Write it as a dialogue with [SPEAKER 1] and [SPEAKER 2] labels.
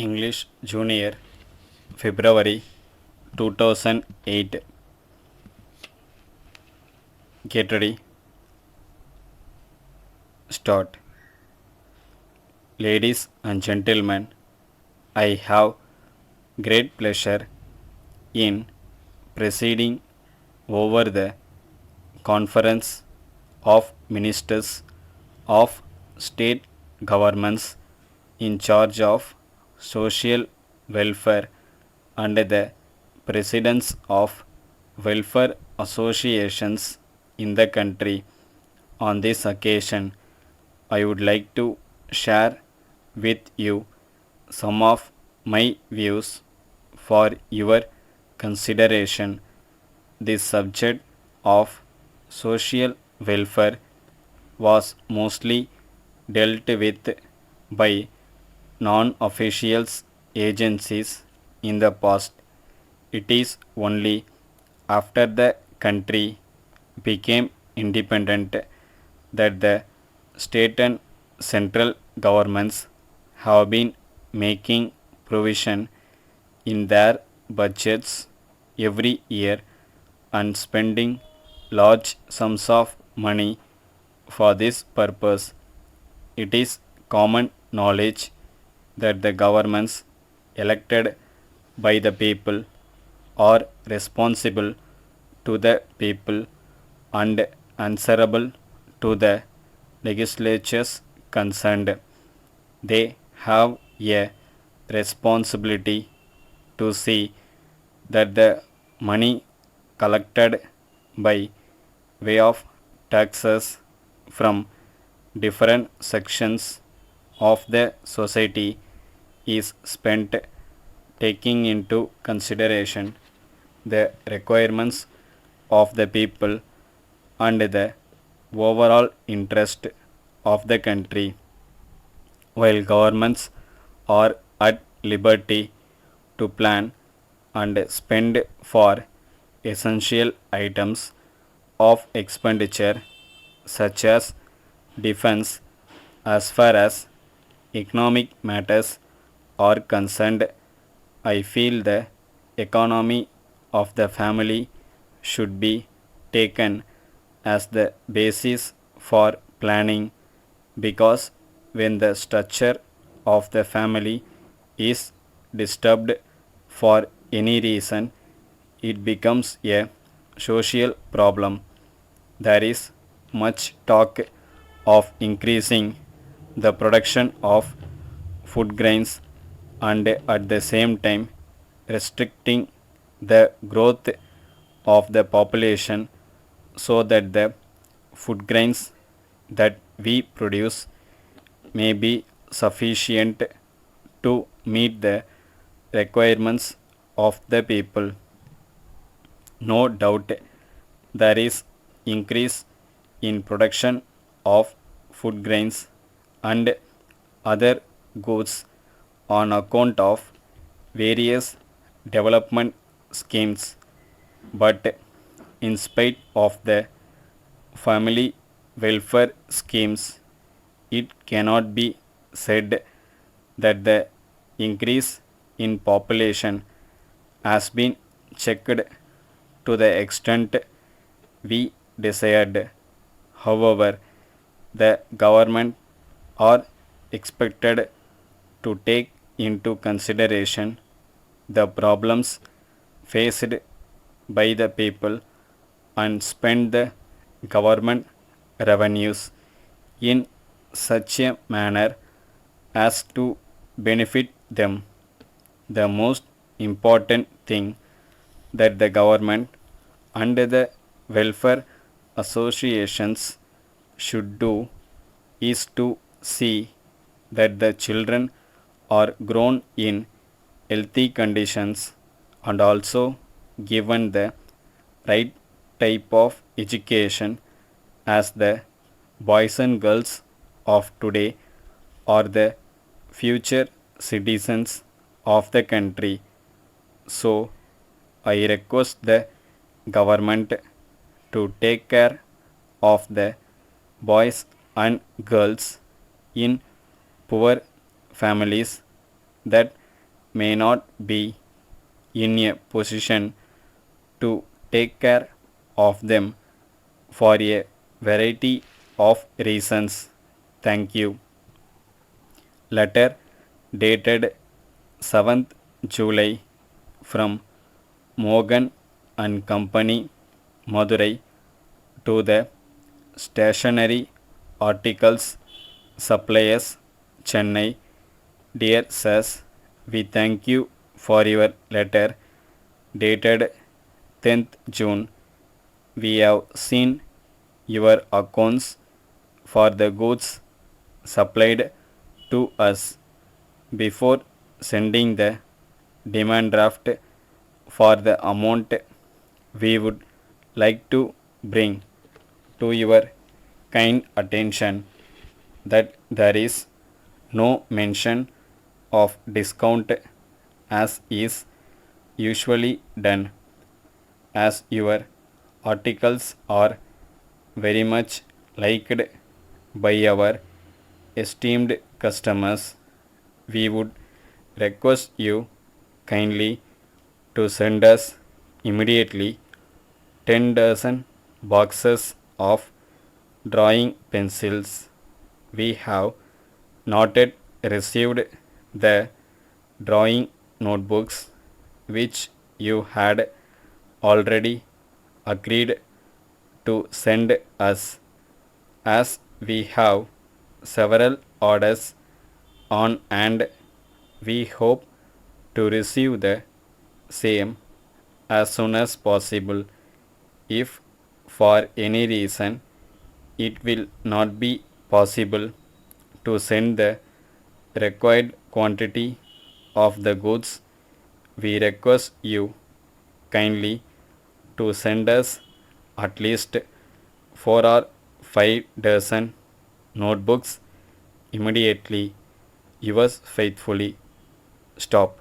[SPEAKER 1] English Junior, February 2008. Get ready, start. Ladies and gentlemen, I have great pleasure in presiding over the Conference of Ministers of State Governments in charge of social welfare under the presidents of welfare associations in the country. On this occasion, I would like to share with you some of my views for your consideration. The subject of social welfare was mostly dealt with by non officials agencies in the past. It is only after the country became independent that the state and central governments have been making provision in their budgets every year and spending large sums of money for this purpose. It is common knowledge that the governments elected by the people are responsible to the people and answerable to the legislatures concerned. They have a responsibility to see that the money collected by way of taxes from different sections of the society is spent taking into consideration the requirements of the people and the overall interest of the country. While governments are at liberty to plan and spend for essential items of expenditure such as defense, as far as economic matters are concerned, I feel the economy of the family should be taken as the basis for planning, because when the structure of the family is disturbed for any reason, it becomes a social problem. There is much talk of increasing the production of food grains and at the same time restricting the growth of the population so that the food grains that we produce may be sufficient to meet the requirements of the people. No doubt there is increase in production of food grains and other goods on account of various development schemes, but in spite of the family welfare schemes, it cannot be said that the increase in population has been checked to the extent we desired. However, the government are expected to take into consideration the problems faced by the people and spend the government revenues in such a manner as to benefit them. The most important thing that the government and the welfare associations should do is to see that the children are grown in healthy conditions and also given the right type of education, as the boys and girls of today are the future citizens of the country. So, I request the government to take care of the boys and girls in poor families that may not be in a position to take care of them for a variety of reasons. Thank you. Letter dated 7th July from Morgan and Company, Madurai, to the Stationery Articles Suppliers, Chennai. Dear Sirs, we thank you for your letter dated 10th June. We have seen your accounts for the goods supplied to us before sending the demand draft for the amount. We would like to bring to your kind attention that there is no mention of discount as is usually done, as your articles are very much liked by our esteemed customers. We would request you kindly to send us immediately 10 dozen boxes of drawing pencils. We have not yet received the drawing notebooks which you had already agreed to send us, as we have several orders on and we hope to receive the same as soon as possible. If for any reason it will not be possible to send the required quantity of the goods, we request you kindly to send us at least 4 or 5 dozen notebooks immediately. Yours faithfully. Stop.